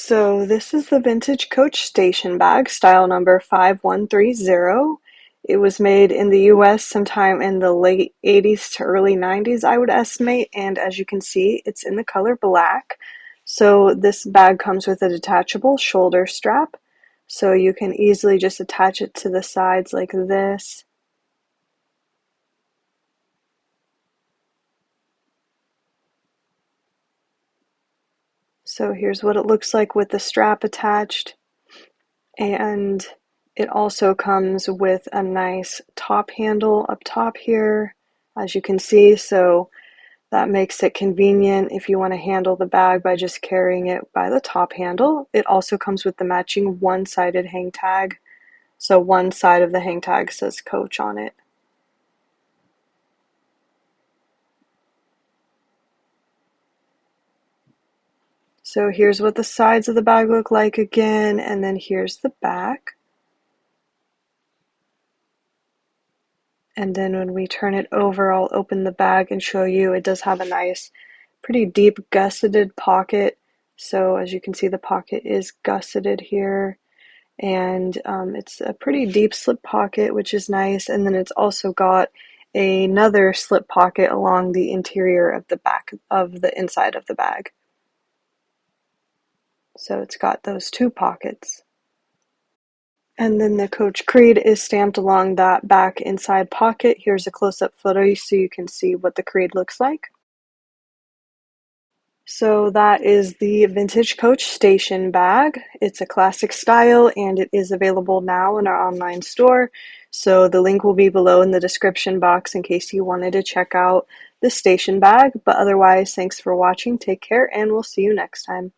So this is the vintage Coach station bag, style number 5130. It was made in the US sometime in the late 80s to early 90s, I would estimate, and as you can see, it's in the color black. So this bag comes with a detachable shoulder strap, so you can easily just attach it to the sides like this. So here's what it looks like with the strap attached. And it also comes with a nice top handle up top here, as you can see, so that makes it convenient if you want to handle the bag by just carrying it by the top handle. It also comes with the matching one-sided hang tag, so one side of the hang tag says Coach on it. So here's what the sides of the bag look like again, and then here's the back. And then when we turn it over, I'll open the bag and show you. It does have a nice, pretty deep gusseted pocket. So as you can see, the pocket is gusseted here. And it's a pretty deep slip pocket, which is nice. And then it's also got another slip pocket along the interior of the back of the inside of the bag. So it's got those two pockets. And then the Coach Creed is stamped along that back inside pocket. Here's a close-up photo so you can see what the Creed looks like. So that is the vintage Coach station bag. It's a classic style and it is available now in our online store. So the link will be below in the description box in case you wanted to check out the station bag. But otherwise, thanks for watching, take care, and we'll see you next time.